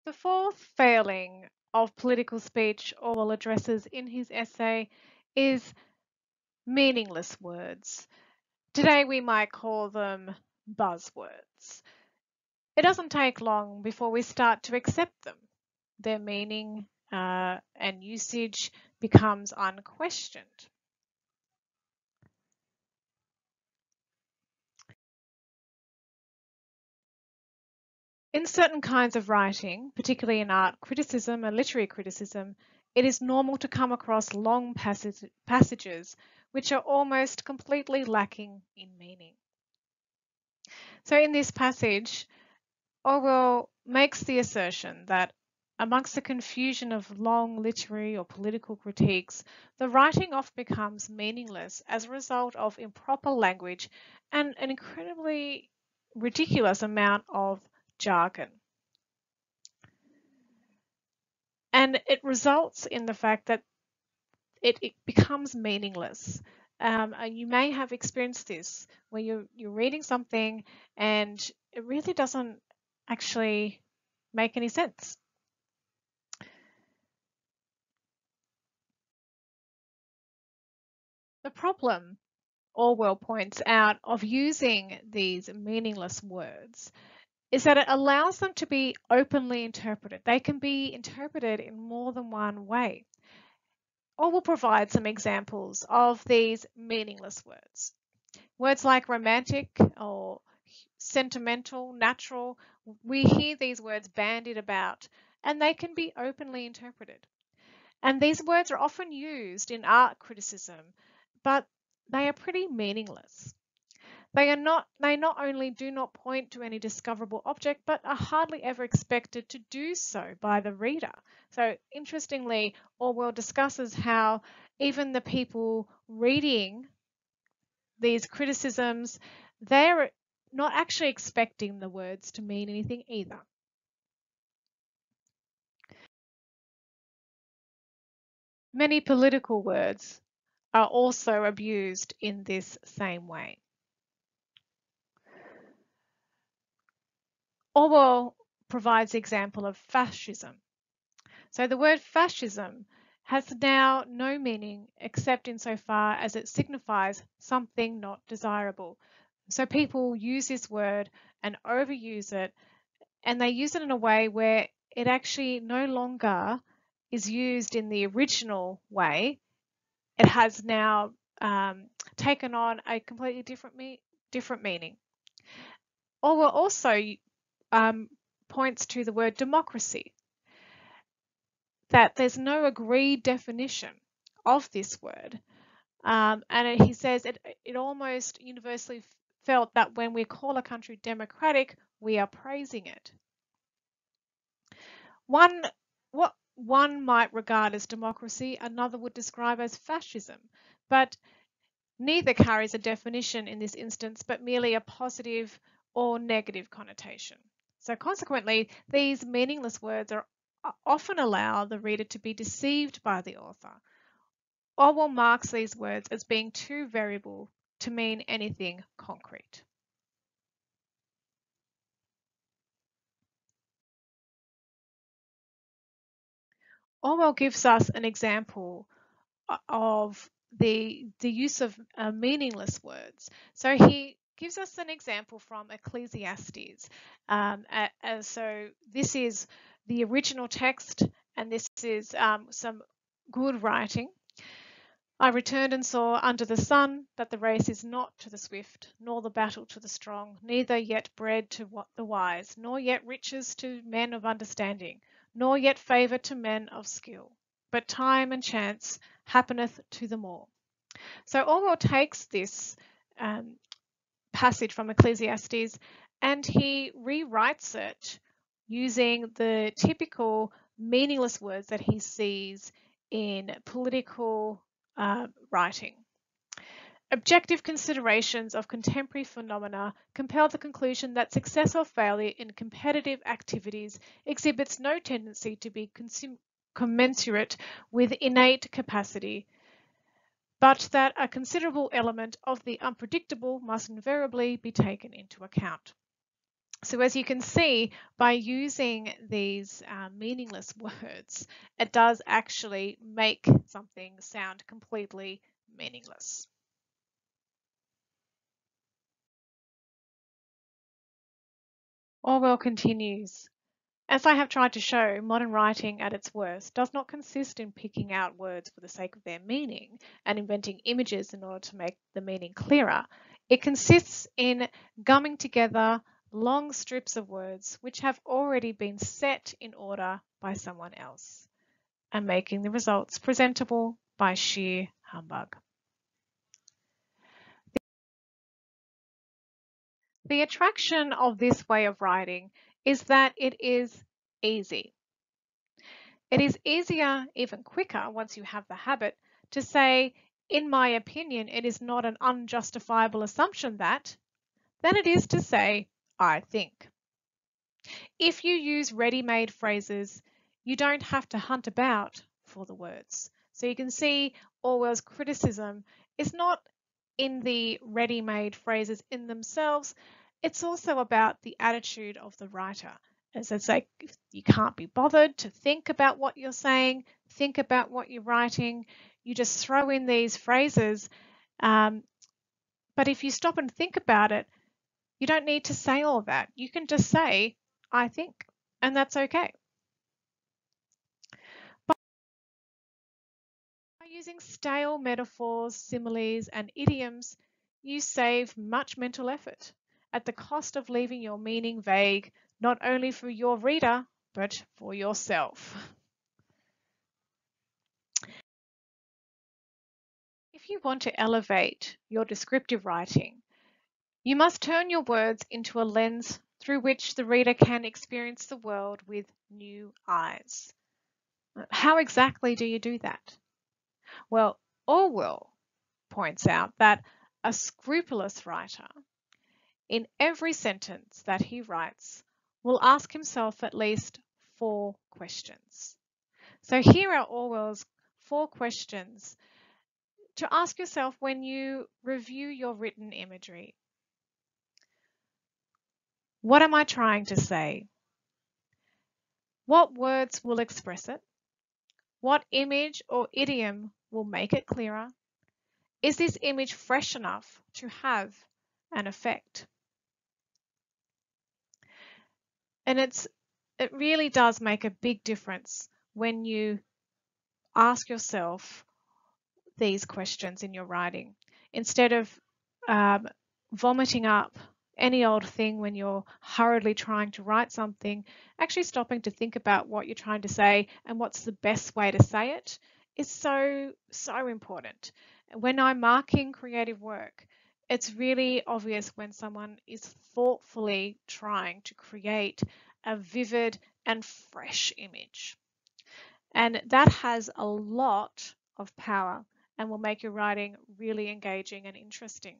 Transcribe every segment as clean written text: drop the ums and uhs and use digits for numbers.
The fourth failing of political speech Orwell addresses in his essay is meaningless words. Today we might call them buzzwords. It doesn't take long before we start to accept them. Their meaning and usage becomes unquestioned. In certain kinds of writing, particularly in art criticism and literary criticism, it is normal to come across long passages which are almost completely lacking in meaning. So in this passage, Orwell makes the assertion that amongst the confusion of long literary or political critiques, the writing often becomes meaningless as a result of improper language and an incredibly ridiculous amount of jargon. And it results in the fact that it becomes meaningless. And you may have experienced this where you're reading something and it really doesn't actually make any sense. The problem, Orwell points out, of using these meaningless words is that it allows them to be openly interpreted. They can be interpreted in more than one way. Orwell provides some examples of these meaningless words. Words like romantic or sentimental, natural, we hear these words bandied about and they can be openly interpreted. And these words are often used in art criticism, but they are pretty meaningless. They not only do not point to any discoverable object, but are hardly ever expected to do so by the reader. So interestingly, Orwell discusses how even the people reading these criticisms, they're not actually expecting the words to mean anything either. Many political words are also abused in this same way. Orwell provides the example of fascism. So the word fascism has now no meaning except insofar as it signifies something not desirable. So people use this word and overuse it, and they use it in a way where it actually no longer is used in the original way. It has now taken on a completely different meaning. Orwell also points to the word democracy, that there's no agreed definition of this word. And he says it almost universally felt that when we call a country democratic, we are praising it. What one might regard as democracy, another would describe as fascism, but neither carries a definition in this instance, but merely a positive or negative connotation. So consequently, these meaningless words are often allow the reader to be deceived by the author. Orwell marks these words as being too variable to mean anything concrete. Orwell gives us an example of the use of meaningless words. So he gives us an example from Ecclesiastes. So this is the original text, and this is some good writing. I returned and saw under the sun that the race is not to the swift, nor the battle to the strong, neither yet bread to the wise, nor yet riches to men of understanding, nor yet favour to men of skill. But time and chance happeneth to them all. So Orwell takes this passage from Ecclesiastes and he rewrites it using the typical meaningless words that he sees in political writing. Objective considerations of contemporary phenomena compel the conclusion that success or failure in competitive activities exhibits no tendency to be commensurate with innate capacity, but that a considerable element of the unpredictable must invariably be taken into account. So as you can see, by using these meaningless words, it does actually make something sound completely meaningless. Orwell continues, as I have tried to show, modern writing at its worst does not consist in picking out words for the sake of their meaning and inventing images in order to make the meaning clearer. It consists in gumming together long strips of words which have already been set in order by someone else and making the results presentable by sheer humbug. The attraction of this way of writing is that it is easy. It is easier, even quicker, once you have the habit, to say, in my opinion, it is not an unjustifiable assumption that, than it is to say, I think. If you use ready-made phrases, you don't have to hunt about for the words. So you can see Orwell's criticism is not in the ready-made phrases in themselves, it's also about the attitude of the writer. As I say, you can't be bothered to think about what you're saying, think about what you're writing, you just throw in these phrases. But if you stop and think about it, you don't need to say all that. You can just say, I think, and that's okay. By using stale metaphors, similes, and idioms, you save much mental effort at the cost of leaving your meaning vague, not only for your reader, but for yourself. If you want to elevate your descriptive writing, you must turn your words into a lens through which the reader can experience the world with new eyes. How exactly do you do that? Well, Orwell points out that a scrupulous writer, in every sentence that he writes, will ask himself at least 4 questions. So here are Orwell's 4 questions to ask yourself when you review your written imagery. What am I trying to say? What words will express it? What image or idiom will make it clearer? Is this image fresh enough to have an effect? And it really does make a big difference when you ask yourself these questions in your writing. Instead of um, vomiting up any old thing when you're hurriedly trying to write something, actually stopping to think about what you're trying to say and what's the best way to say it is so important. When I'm marking creative work, it's really obvious when someone is thoughtfully trying to create a vivid and fresh image. And that has a lot of power and will make your writing really engaging and interesting.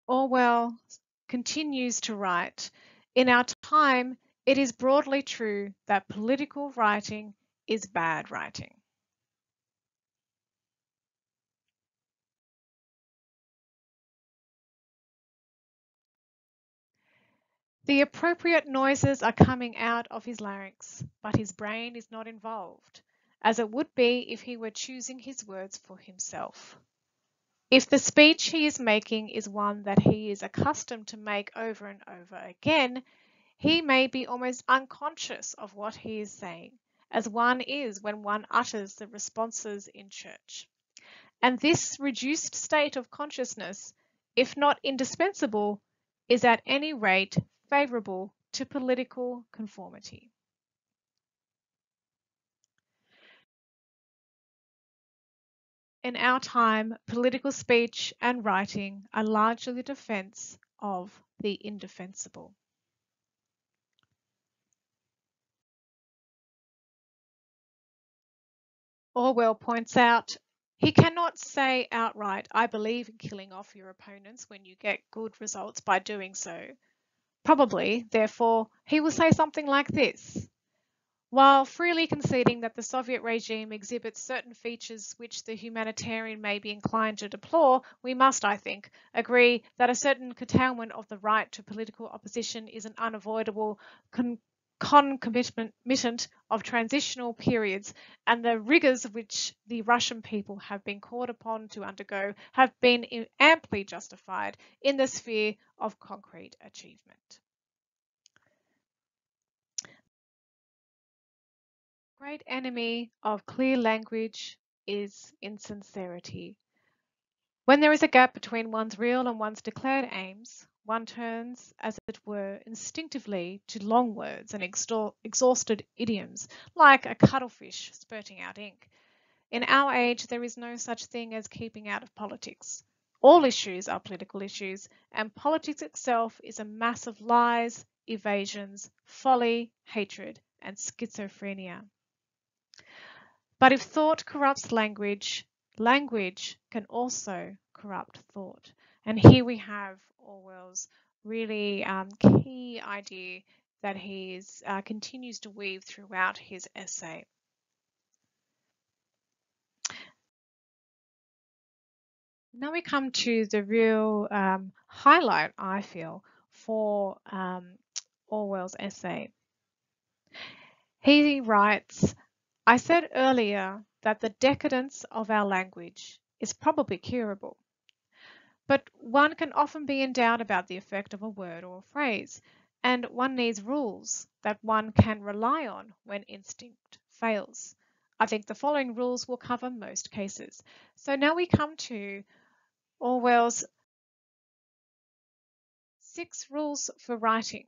Orwell continues to write, in our time, it is broadly true that political writing is bad writing. The appropriate noises are coming out of his larynx, but his brain is not involved, as it would be if he were choosing his words for himself. If the speech he is making is one that he is accustomed to make over and over again, he may be almost unconscious of what he is saying, as one is when one utters the responses in church. And this reduced state of consciousness, if not indispensable, is at any rate favourable to political conformity. In our time, political speech and writing are largely the defence of the indefensible. Orwell points out, he cannot say outright, I believe in killing off your opponents when you get good results by doing so. Probably, therefore, he will say something like this. While freely conceding that the Soviet regime exhibits certain features which the humanitarian may be inclined to deplore, we must, I think, agree that a certain curtailment of the right to political opposition is an unavoidable concomitant of transitional periods, and the rigours which the Russian people have been called upon to undergo have been amply justified in the sphere of concrete achievement. Great enemy of clear language is insincerity. When there is a gap between one's real and one's declared aims, one turns, as it were, instinctively to long words and exhausted idioms, like a cuttlefish spurting out ink. In our age, there is no such thing as keeping out of politics. All issues are political issues, and politics itself is a mass of lies, evasions, folly, hatred, and schizophrenia. But if thought corrupts language, language can also corrupt thought. And here we have Orwell's really key idea that he continues to weave throughout his essay. Now we come to the real highlight, I feel, for Orwell's essay. He writes, I said earlier that the decadence of our language is probably curable. But one can often be in doubt about the effect of a word or a phrase, and one needs rules that one can rely on when instinct fails. I think the following rules will cover most cases. So now we come to Orwell's 6 rules for writing.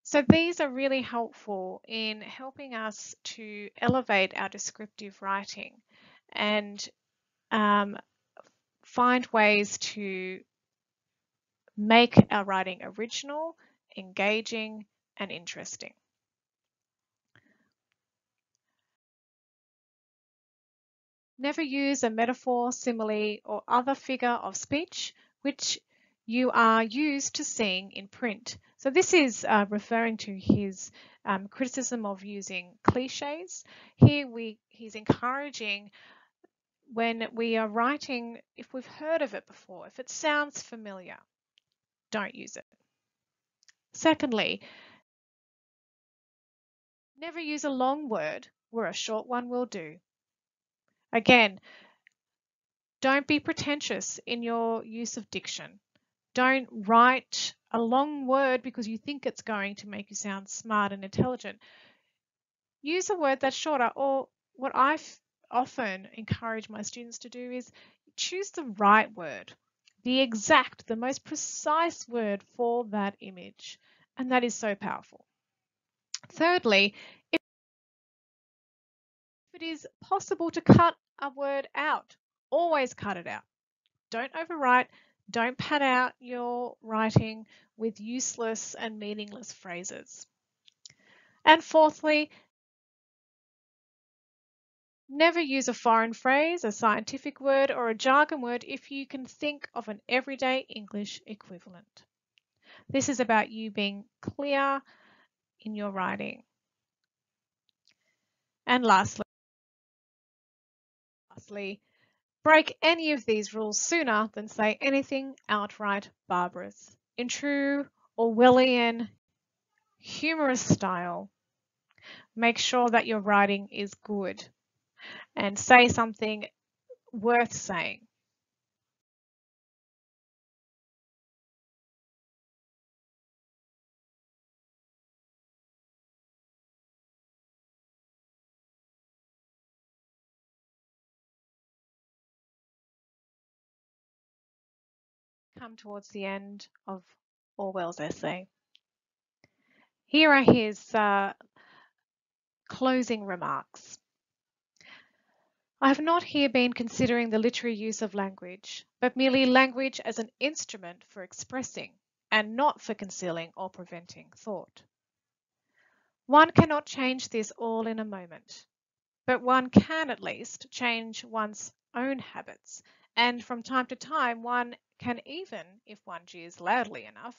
So these are really helpful in helping us to elevate our descriptive writing and find ways to make our writing original, engaging, and interesting. Never use a metaphor, simile, or other figure of speech which you are used to seeing in print. So this is referring to his criticism of using cliches. Here he's encouraging when we are writing, if we've heard of it before, if it sounds familiar, don't use it. Secondly, never use a long word where a short one will do. Again, don't be pretentious in your use of diction. Don't write a long word because you think it's going to make you sound smart and intelligent. Use a word that's shorter, or what I often encourage my students to do is choose the right word, the exact, the most precise word for that image. And that is so powerful. Thirdly, if it is possible to cut a word out, always cut it out. Don't overwrite. Don't pad out your writing with useless and meaningless phrases. And fourthly, never use a foreign phrase, a scientific word, or a jargon word if you can think of an everyday English equivalent. This is about you being clear in your writing. And lastly, break any of these rules sooner than say anything outright barbarous. In true Orwellian humorous style, make sure that your writing is good and say something worth saying. Come towards the end of Orwell's essay. Here are his closing remarks. I have not here been considering the literary use of language, but merely language as an instrument for expressing and not for concealing or preventing thought. One cannot change this all in a moment, but one can at least change one's own habits, and from time to time one can even, if one jeers loudly enough,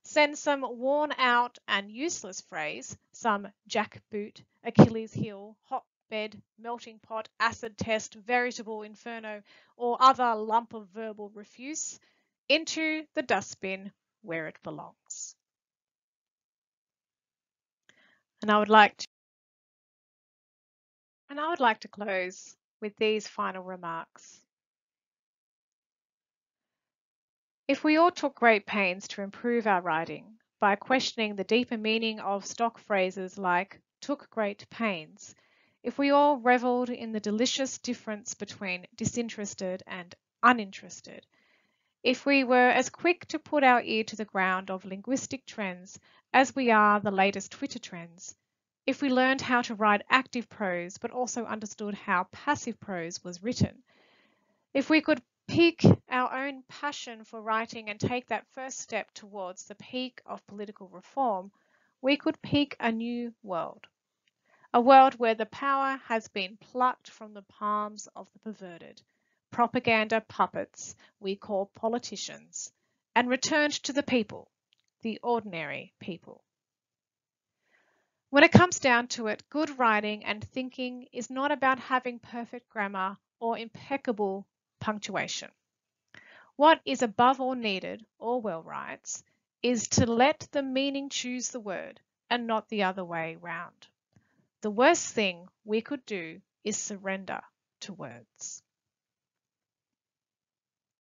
Send some worn out and useless phrase, some jackboot, Achilles heel, hotbed, melting pot, acid test, veritable inferno, or other lump of verbal refuse, into the dustbin where it belongs. And I would like to close with these final remarks. If we all took great pains to improve our writing by questioning the deeper meaning of stock phrases like took great pains, if we all revelled in the delicious difference between disinterested and uninterested, if we were as quick to put our ear to the ground of linguistic trends as we are the latest Twitter trends, if we learned how to write active prose but also understood how passive prose was written, if we could pique our own passion for writing and take that first step towards the peak of political reform, we could peak a new world. A world where the power has been plucked from the palms of the perverted, propaganda puppets we call politicians, and returned to the people, the ordinary people. When it comes down to it, good writing and thinking is not about having perfect grammar or impeccable punctuation. What is above all needed, Orwell writes, is to let the meaning choose the word and not the other way round. The worst thing we could do is surrender to words.